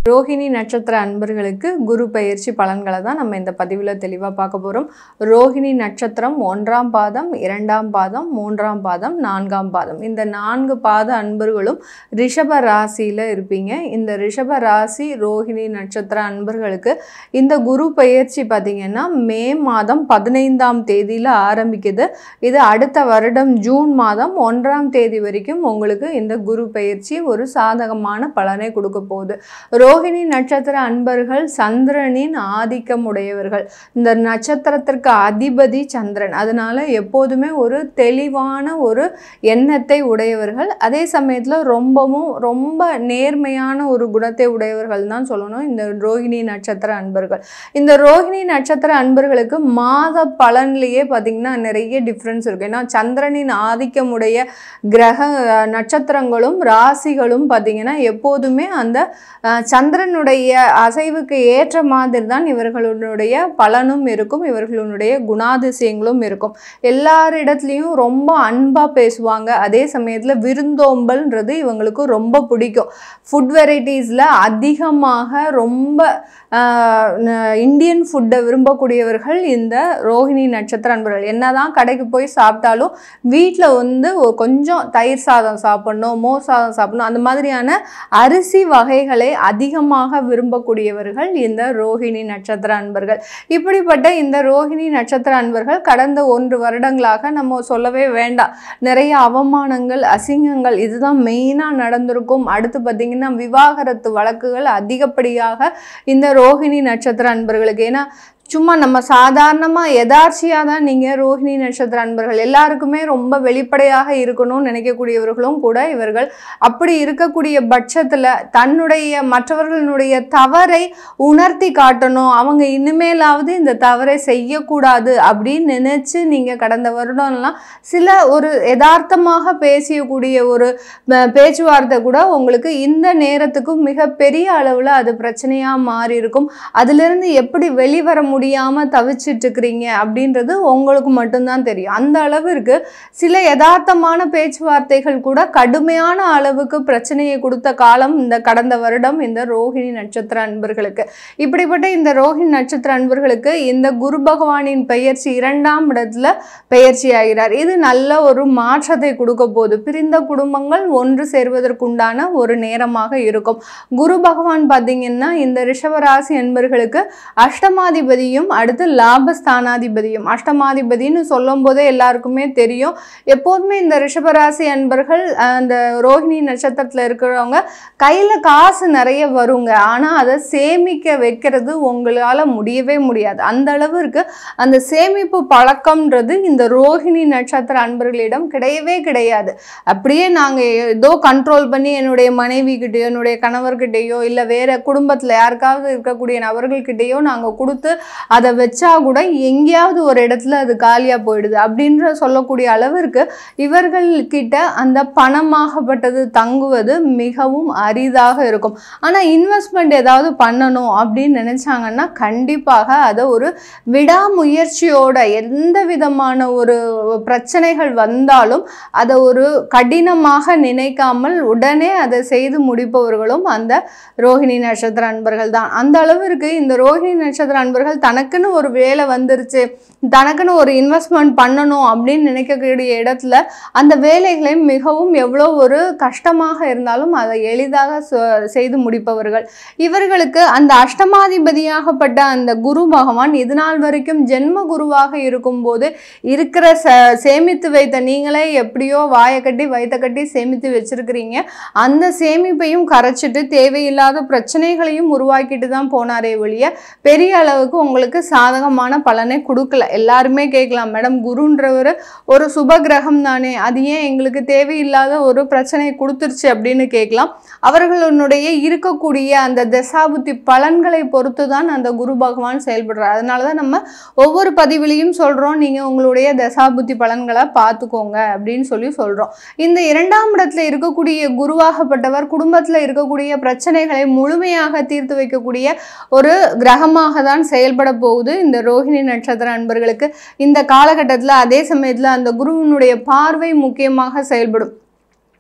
ரோஹிணி நட்சத்திர அன்பர்களுக்கு குரு பெயர்ச்சி பலன்களை தான் நம்ம இந்த பதிவில் தெளிவாக பார்க்க போகிறோம். ரோஹிணி நட்சத்திரம் 1ஆம் பாதம், 2ஆம் பாதம், 3ஆம் பாதம், 4ஆம் பாதம், இந்த 4 பாத அன்பர்களும் ரிஷப ராசியில் இருப்பீங்க. இந்த ரிஷப ராசி ரோஹிணி நட்சத்திர அன்பர்களுக்கு இந்த குரு பெயர்ச்சி பார்த்திங்கன்னா மே மாதம் 15ஆம் தேதியில் ஆரம்பிக்குது. இது அடுத்த வருடம் ஜூன் மாதம் 1ஆம் தேதி வரைக்கும் உங்களுக்கு இந்த குரு பெயர்ச்சி ஒரு சாதகமான பலனை கொடுக்க போகுது. ரோஹிணி நட்சத்திர அன்பர்கள் சந்திரனின் ஆதிக்கம் உடையவர்கள். இந்த நட்சத்திரத்திற்கு அதிபதி சந்திரன். அதனால எப்போதுமே ஒரு தெளிவான ஒரு எண்ணத்தை உடையவர்கள். அதே சமயத்தில் ரொம்ப நேர்மையான ஒரு குணத்தை உடையவர்கள் தான் சொல்லணும் இந்த ரோஹிணி நட்சத்திர அன்பர்கள். இந்த ரோஹிணி நட்சத்திர அன்பர்களுக்கு மாத பலன்லேயே பார்த்திங்கன்னா நிறைய டிஃப்ரென்ஸ் இருக்குது. ஏன்னா சந்திரனின் ஆதிக்கமுடைய கிரக நட்சத்திரங்களும் ராசிகளும் பார்த்திங்கன்னா எப்போதுமே அந்த சந்திரனுடைய அசைவுக்கு ஏற்ற மாதிரி தான் இவர்களுடைய பலனும் இருக்கும், இவர்களுடைய குணாதிசயங்களும் இருக்கும். எல்லாரிடத்துலையும் ரொம்ப அன்பாக பேசுவாங்க. அதே சமயத்தில் விருந்தோம்பல்ன்றது இவங்களுக்கு ரொம்ப பிடிக்கும். ஃபுட் வெரைட்டிஸில் அதிகமாக ரொம்ப இந்தியன் ஃபுட்டை விரும்பக்கூடியவர்கள் இந்த ரோஹிணி நட்சத்திர அன்பர்கள். என்னதான் கடைக்கு போய் சாப்பிட்டாலும் வீட்டில் கொஞ்சம் தயிர் சாதம் சாப்பிடணும், மோர் சாதம் சாப்பிடணும், அந்த மாதிரியான அரிசி வகைகளை அதிகமாக விரும்பக்கூடியவர்கள் இந்த ரோஹிணி நட்சத்திர அன்பர்கள். இப்படிப்பட்ட இந்த ரோஹிணி நட்சத்திர அன்பர்கள் கடந்த 1 வருடங்களாக நம்ம சொல்லவே வேண்டாம், நிறைய அவமானங்கள், அசிங்கங்கள் இதுதான் மெயினாக நடந்திருக்கும். அடுத்து பார்த்திங்கன்னா விவாகரத்து வழக்குகள் அதிகப்படியாக இந்த ரோஹிணி நட்சத்திர அன்பர்களுக்கு. ஏன்னா சும்மா நம்ம சாதாரணமாக எதார்ச்சியாக தான் நீங்கள் ரோஹிணி நட்சத்திர அன்பர்கள் எல்லாருக்குமே ரொம்ப வெளிப்படையாக இருக்கணும்னு நினைக்கக்கூடியவர்களும் கூட இவர்கள். அப்படி இருக்கக்கூடிய பட்சத்தில் தன்னுடைய மற்றவர்களுடைய தவறை உணர்த்தி காட்டணும், அவங்க இனிமேலாவது இந்த தவறை செய்யக்கூடாது அப்படின்னு நினச்சி நீங்கள் கடந்த வருடம்லாம் சில ஒரு யதார்த்தமாக பேசக்கூடிய ஒரு பேச்சுவார்த்தை கூட உங்களுக்கு இந்த நேரத்துக்கும் மிகப்பெரிய அளவில் அது பிரச்சனையாக மாறி இருக்கும். அதிலிருந்து எப்படி வெளிவர முடியாம தவிச்சிட்டு இருக்கிறீங்க அப்படின்றது உங்களுக்கு மட்டும்தான் தெரியும். அந்த அளவிற்கு சில யதார்த்தமான பேச்சுவார்த்தைகள் கூட கடுமையான அளவுக்கு பிரச்சனையை கொடுத்த காலம் இந்த கடந்த வருடம் இந்த ரோஹிணி நட்சத்திர அன்பர்களுக்கு. இப்படிப்பட்ட இந்த ரோஹிணி நட்சத்திர அன்பர்களுக்கு இந்த குரு பகவானின் பெயர்ச்சி 2ஆம் இடத்துல பெயர்ச்சி ஆகிறார். இது நல்ல ஒரு மாற்றத்தை கொடுக்க போது பிரிந்த குடும்பங்கள் ஒன்று சேர்வதற்குண்டான ஒரு நேரமாக இருக்கும். குரு பகவான் பார்த்தீங்கன்னா இந்த ரிஷபராசி அன்பர்களுக்கு அஷ்டமாதிபதி, அடுத்து லாபஸ்தானாதிபதியும். அஷ்டமாதிபதினு சொல்லும் போதே எல்லாருக்குமே தெரியும். எப்போதுமே இந்த ரிஷபராசி அன்பர்கள் அந்த ரோஹிணி நட்சத்திரத்தில் இருக்கிறவங்க கையில் காசு நிறைய வருங்க, ஆனால் அதை சேமிக்க வைக்கிறது உங்களால் முடியவே முடியாது. அந்த அளவிற்கு அந்த சேமிப்பு பழக்கம்ன்றது இந்த ரோஹிணி நட்சத்திர அன்பர்களிடம் கிடையவே கிடையாது. அப்படியே நாங்கள் ஏதோ கண்ட்ரோல் பண்ணி என்னுடைய மனைவி கிட்டேயோ என்னுடைய கணவர்கிட்டையோ இல்லை வேற குடும்பத்தில் யாருக்காவது இருக்கக்கூடிய நபர்கள்கிட்டையோ நாங்கள் கொடுத்து அதை வச்சா கூட எங்கேயாவது ஒரு இடத்துல அது காலியாக போயிடுது அப்படின்ற சொல்லக்கூடிய அளவிற்கு இவர்கள்கிட்ட அந்த பணமாகப்பட்டது தங்குவது மிகவும் அரிதாக இருக்கும். ஆனால் இன்வெஸ்ட்மெண்ட் ஏதாவது பண்ணணும் அப்படின்னு நினைச்சாங்கன்னா கண்டிப்பாக அதை ஒரு விடாமுயற்சியோட எந்த விதமான ஒரு பிரச்சனைகள் வந்தாலும் அதை ஒரு கடினமாக நினைக்காமல் உடனே அதை செய்து முடிப்பவர்களும் அந்த ரோஹிணி நட்சத்திர அன்பர்கள் தான். அந்த அளவிற்கு இந்த ரோஹிணி நட்சத்திர அன்பர்கள் தனக்குன்னு ஒரு வேலை வந்துருச்சு, தனக்குன்னு ஒரு இன்வெஸ்ட்மெண்ட் பண்ணணும் அப்படின்னு நினைக்கக்கூடிய இடத்துல அந்த வேலைகளை மிகவும் எவ்வளோ ஒரு கஷ்டமாக இருந்தாலும் அதை எளிதாக செய்து முடிப்பவர்கள். இவர்களுக்கு அந்த அஷ்டமாதிபதியாகப்பட்ட அந்த குரு பகவான் இது நாள் வரைக்கும் ஜென்ம குருவாக இருக்கும்போது இருக்கிற சேமித்து வைத்த நீங்களே எப்படியோ வாயை கட்டி வயிற்ற கட்டி சேமித்து வச்சிருக்கிறீங்க, அந்த சேமிப்பையும் கரைச்சிட்டு தேவையில்லாத பிரச்சனைகளையும் உருவாக்கிட்டு தான் போனாரே ஒழிய பெரிய அளவுக்கு உங்களுக்கு சாதகமான பலனை கொடுக்கல. எல்லாருமே கேட்கலாம், மேடம் குருன்றவர் ஒரு சுப கிரகம் தானே, அது ஏன் எங்களுக்கு தேவையில்லாத ஒரு பிரச்சனையை கொடுத்துருச்சு அப்படின்னு கேட்கலாம். அவர்களுடைய இருக்கக்கூடிய அந்த தசாபுத்தி பலன்களை பொறுத்து தான் அந்த குரு பகவான் செயல்படுறார். அதனால தான் நம்ம ஒவ்வொரு பதிவிலையும் சொல்கிறோம், நீங்கள் உங்களுடைய தசாபுத்தி பலன்களை பார்த்துக்கோங்க அப்படின்னு சொல்கிறோம். இந்த 2ஆம் இடத்துல இருக்கக்கூடிய குருவாகப்பட்டவர் குடும்பத்தில் இருக்கக்கூடிய பிரச்சனைகளை முழுமையாக தீர்த்து வைக்கக்கூடிய ஒரு கிரகமாக தான் செயல்பட போகுது இந்த ரோஹிணி நட்சத்திர அன்பர்களுக்கு இந்த காலகட்டத்தில். அதே சமயத்தில் அந்த குருவினுடைய பார்வை முக்கியமாக செயல்படும்.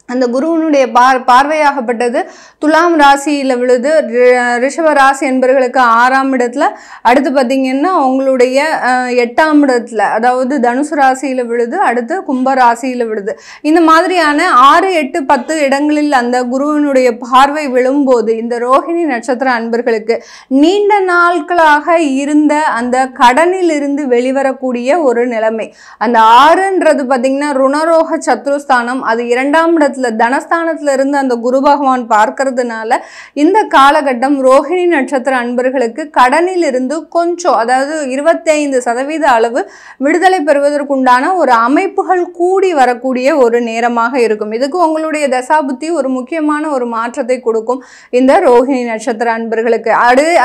அந்த குருவினுடைய பார்வையாகப்பட்டது துலாம் ராசியில் விழுது. ரிஷப ராசி என்பவர்களுக்கு 6ஆம் இடத்துல, அடுத்து பார்த்தீங்கன்னா உங்களுடைய 8ஆம் இடத்துல, அதாவது தனுசு ராசியில் விழுது, அடுத்து கும்ப ராசியில் விழுது. இந்த மாதிரியான 6, 8, 10 இடங்களில் அந்த குருவினுடைய பார்வை விழும்போது இந்த ரோஹிணி நட்சத்திர அன்பர்களுக்கு நீண்ட நாட்களாக இருந்த அந்த கடனில் இருந்து வெளிவரக்கூடிய ஒரு நிலைமை. அந்த 6ன்றது பார்த்தீங்கன்னா ருணரோக சத்ருஸ்தானம், அது 2ஆம் இடத்துல தனஸ்தானத்துல இருந்து அந்த குரு பகவான் பார்க்கறதுனால இந்த காலகட்டம் ரோஹிணி நட்சத்திர அன்பர்களுக்கு கடனில் இருந்து கொஞ்சம், அதாவது 25% அளவு விடுதலை பெறுவதற்குண்டான ஒரு அமைப்புகள் கூடி வரக்கூடிய ஒரு நேரமாக இருக்கும். இதுக்கு உங்களுடைய தசாபுத்தி ஒரு முக்கியமான ஒரு மாற்றத்தை கொடுக்கும் இந்த ரோஹிணி நட்சத்திர அன்பர்களுக்கு.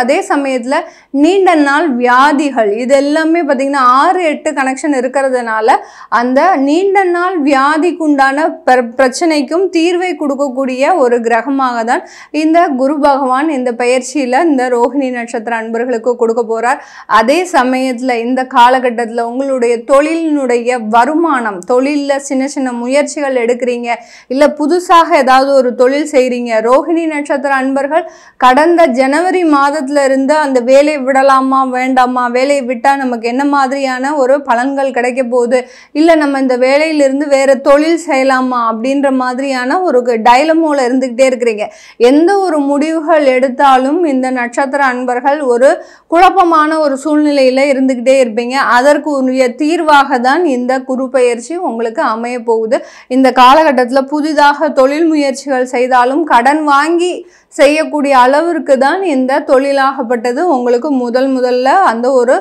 அதே சமயத்துல நீண்ட நாள் வியாதிகள் இது எல்லாமே பார்த்தீங்கன்னா 6, 8 கனெக்ஷன் இருக்கிறதுனால அந்த நீண்ட நாள் வியாதிக்குண்டான பிரச்சனைக்கும் தீர்வை கொடுக்கக்கூடிய ஒரு கிரகமாக தான் இந்த குரு பகவான் இந்த பெயர்ச்சியில இந்த ரோஹிணி நட்சத்திர அன்பர்களுக்கு கொடுக்க போறார். அதே சமயத்துல இந்த காலகட்டத்தில் உங்களுடைய தொழிலினுடைய வருமானம், தொழிலில் சின்ன சின்ன முயற்சிகள் எடுக்கிறீங்க, இல்லை புதுசாக ஏதாவது ஒரு தொழில் செய்கிறீங்க, ரோஹிணி நட்சத்திர அன்பர்கள் கடந்த ஜனவரி மாதத்துல இருந்து அந்த வேலையை விடலாமா வேண்டாமா, வேலையை விட்டால் நமக்கு என்ன மாதிரியான ஒரு பலன்கள் கிடைக்க போகுது, இல்லை நம்ம இந்த வேலையிலிருந்து வேற தொழில் செய்யலாமா அப்படின்ற மாதிரியான ஒரு டைலமோல இருந்துகிட்டே இருக்கிறீங்க. எந்த ஒரு முடிவுகள் எடுத்தாலும் இந்த நட்சத்திர அன்பர்கள் ஒரு குழப்பமான ஒரு சூழ்நிலையில இருந்துகிட்டே இருப்பீங்க. அதற்கு உரிய தீர்வாக தான் இந்த குரு பெயர்ச்சி உங்களுக்கு அமைய போகுது. இந்த காலகட்டத்தில் புதிதாக தொழில் முயற்சிகள் செய்தாலும் கடன் வாங்கி செய்யக்கூடிய அளவிற்கு தான் இந்த தொழிலாகப்பட்டது உங்களுக்கு முதல்ல அந்த ஒரு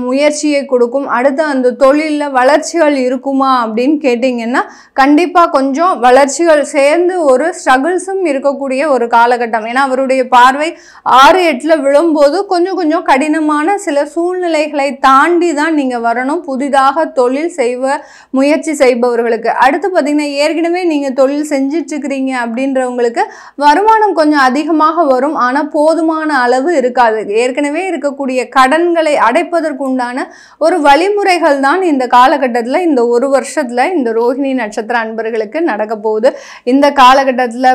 முயற்சியை கொடுக்கும். அடுத்து அந்த தொழிலில் வளர்ச்சிகள் இருக்குமா அப்படின்னு கேட்டிங்கன்னா கண்டிப்பாக கொஞ்சம் வளர்ச்சிகள் சேர்ந்து ஒரு ஸ்ட்ரகிள்ஸும் இருக்கக்கூடிய ஒரு காலகட்டம். ஏன்னா அவருடைய பார்வை 6, 8ல் விழும்போது கொஞ்சம் கடினமான சில சூழ்நிலைகளை தாண்டி தான் நீங்கள் வரணும் புதிதாக தொழில் முயற்சி செய்பவர்களுக்கு. அடுத்து பார்த்தீங்கன்னா ஏற்கனவே நீங்கள் தொழில் செஞ்சிட்ருக்கிறீங்க அப்படின்றவங்களுக்கு வருமானம் கொஞ்சம் அதிகமாக வரும், ஆனால் போதுமான அளவு இருக்காது. ஏற்கனவே இருக்கக்கூடிய கடன்களை அடைப்பதற்கு உண்டான ஒரு வழிமுறைகள் தான் இந்த காலகட்டத்தில் இந்த ஒரு வருஷத்துல இந்த ரோஹிணி நட்சத்திர அன்பர்களுக்கு நடக்க போகுது. இந்த காலகட்டத்தில்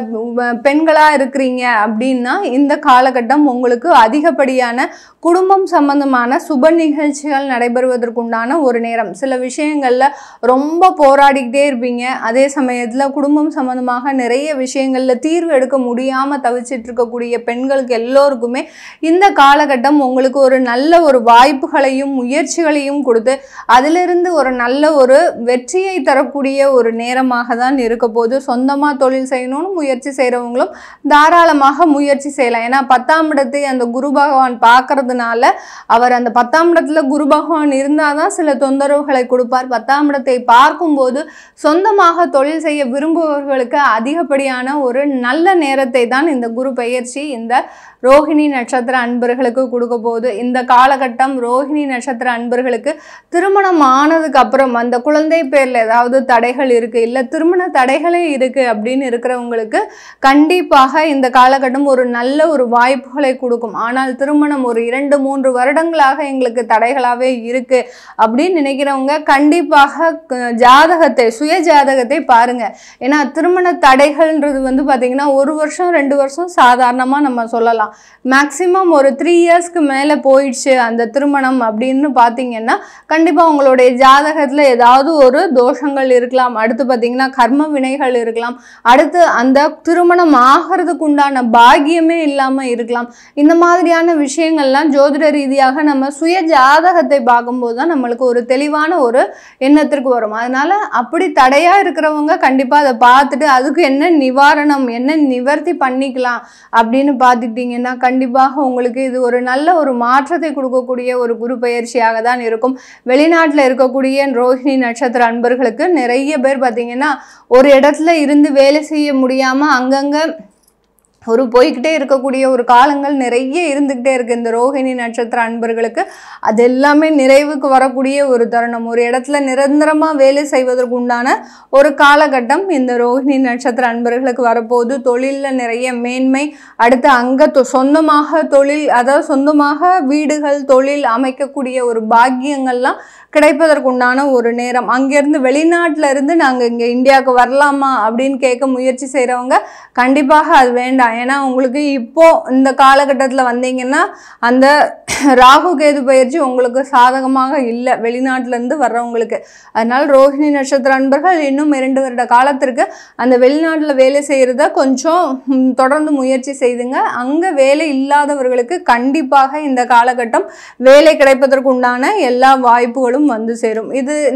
பெண்களாக இருக்கிறீங்க அப்படின்னா இந்த காலகட்டம் உங்களுக்கு அதிகப்படியான குடும்பம் சம்பந்தமான சுப நிகழ்ச்சிகள் நடைபெறுவதற்குண்டான ஒரு நேரம். சில விஷயங்கள்ல ரொம்ப போராடிக்கிட்டே இருப்பீங்க, அதே சமயத்தில் குடும்பம் சம்பந்தமாக நிறைய விஷயங்கள்ல தீர்வு எடுக்க முடியாம தவிச்சிட்டு இருக்கக்கூடிய பெண்களுக்கு எல்லோருக்குமே இந்த காலகட்டம் உங்களுக்கு ஒரு நல்ல ஒரு வாய்ப்புகளையும் முயற்சிகளையும் கொடுத்து அதிலிருந்து ஒரு நல்ல ஒரு வெற்றியை தரக்கூடிய ஒரு நேரமாக தான் இருக்க போது. சொந்தமா தொழில் செய்யணும்னு முயற்சி செய்யறவங்களும் தாராளமாக முயற்சி செய்யலாம். ஏன்னா 10ஆம் இடத்தை அந்த குரு பகவான் பார்க்கறதுனால அவர் அந்த 10ஆம் இடத்துல குரு பகவான் இருந்தாதான் சில தொந்தரவுகளை கொடுப்பார். 10ஆம் இடத்தை பார்க்கும்போது சொந்தமாக தொழில் செய்ய விரும்புபவர்களுக்கு அதிகப்படியான ஒரு நல்ல நேரத்தை தான் இந்த குரு பெயர்ச்சி இந்த ரோஹிணி நட்சத்திர அன்பர்களுக்கு கொடுக்க போகுது. இந்த காலகட்டம் ரோஹிணி நட்சத்திர அன்பர்களுக்கு திருமணம் ஆனதுக்கு அப்புறம் அந்த குழந்தை பேர்ல ஏதாவது தடைகள் இருக்கு, இல்லை திருமண தடைகளே இருக்கு அப்படின்னு இருக்கிறவங்களுக்கு கண்டிப்பாக இந்த காலகட்டம் ஒரு நல்ல ஒரு வாய்ப்புகளை கொடுக்கும். ஆனால் திருமணம் ஒரு 2, 3 வருடங்களாக எங்களுக்கு தடைகளாகவே இருக்கு அப்படின்னு நினைக்கிறவங்க கண்டிப்பாக ஜாதகத்தை, சுய ஜாதகத்தை பாருங்க. ஏன்னா திருமண தடைகள்ன்றது வந்து பார்த்தீங்கன்னா 1 வருஷம் 2 வருஷம் சாதாரணமாக நம்ம சொல்லலாம். மேக்சிமம் ஒரு 3 இயர்ஸ்க்கு மேலே போயிடுச்சு அந்த திருமணம் அப்படின்னு பார்த்தீங்கன்னா கண்டிப்பாக உங்களுடைய ஜாதகத்தில் ஏதாவது ஒரு தோஷங்கள் இருக்கலாம். அடுத்து பார்த்தீங்கன்னா கர்ம வினைகள் இருக்கலாம். அடுத்து அந்த திருமணம் ஆகிறதுக்கு உண்டான பாக்கியமே இல்லாமல் இருக்கலாம். இந்த மாதிரியான விஷயங்கள்லாம் ஜோதிட ரீதியாக நம்ம சுய ஜாதகத்தை பார்க்கும்போது தான் நம்மளுக்கு ஒரு தெளிவான ஒரு எண்ணத்திற்கு வரும். அதனால அப்படி தடையாக இருக்கிறவங்க கண்டிப்பாக அதை பார்த்துட்டு அதுக்கு என்ன நிவாரணம், என்ன நிவர்த்தி பண்ணிக்கலாம் அப்படின்னு பார்த்துக்கிட்டிங்கன்னா கண்டிப்பாக உங்களுக்கு இது ஒரு நல்ல ஒரு மாற்றத்தை கொடுக்கக்கூடிய ஒரு குரு பெயர்ச்சியாக தான் இருக்கும். வெளிநாட்டில் இருக்கக்கூடிய ரோஹிணி நட்சத்திர அன்பர்களுக்கு நிறைய பேர் பார்த்தீங்கன்னா ஒரு இடத்துல இருந்து வேலை செய்ய முடியாமல் அங்கங்கே ஒரு போய்கிட்டே இருக்கக்கூடிய ஒரு காலங்கள் நிறைய இருந்துக்கிட்டே இருக்குது இந்த ரோஹிணி நட்சத்திர அன்பர்களுக்கு. அது எல்லாமே நிறைவுக்கு வரக்கூடிய ஒரு தருணம். ஒரு இடத்துல நிரந்தரமாக வேலை செய்வதற்கு உண்டான ஒரு காலகட்டம் இந்த ரோஹிணி நட்சத்திர அன்பர்களுக்கு வரப்போகுது. தொழிலில் நிறைய மேன்மை, அடுத்து அங்கே சொந்தமாக தொழில், அதாவது சொந்தமாக வீடுகள் தொழில் அமைக்கக்கூடிய ஒரு பாக்கியங்கள்லாம் கிடைப்பதற்குண்டான ஒரு நேரம். அங்கேருந்து வெளிநாட்டில் இருந்து நாங்கள் இங்கே இந்தியாவுக்கு வரலாமா அப்படின்னு கேட்க முயற்சி செய்கிறவங்க கண்டிப்பாக அது வேண்டாம். ஏன்னா உங்களுக்கு இப்போது இந்த காலகட்டத்தில் வந்தீங்கன்னா அந்த ராகு கேது பயிற்சி உங்களுக்கு சாதகமாக இல்லை வெளிநாட்டிலேருந்து வர்றவங்களுக்கு. அதனால் ரோஹிணி நட்சத்திர அன்பர்கள் இன்னும் 2 வருட காலத்திற்கு அந்த வெளிநாட்டில் வேலை செய்கிறத கொஞ்சம் தொடர்ந்து முயற்சி செய்துங்க. அங்கே வேலை இல்லாதவர்களுக்கு கண்டிப்பாக இந்த காலகட்டம் வேலை கிடைப்பதற்கு உண்டான எல்லா வாய்ப்புகளும் வந்து சேரும்.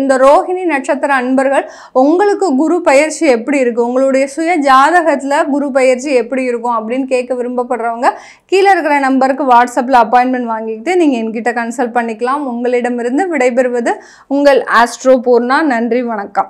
இந்த ரோஹிணி நட்சத்திர அன்பர்கள் உங்களுக்கு குரு பயிற்சி எப்படி இருக்குது, உங்களுடைய சுய ஜாதகத்தில் குரு பயிற்சி எப்படி இருக்கும் அப்படின்னு கேட்க விரும்பப்படுறவங்க கீழே இருக்கிற நம்பருக்கு வாட்ஸ்அப்பில் அப்பாயின்மெண்ட் வாங்கிக்கிட்டு நீங்கள் என்கிட்ட கன்சல்ட் பண்ணிக்கலாம். உங்களிடமிருந்து விடைபெறுவது உங்கள் ஆஸ்ட்ரோ பூர்ணா. நன்றி, வணக்கம்.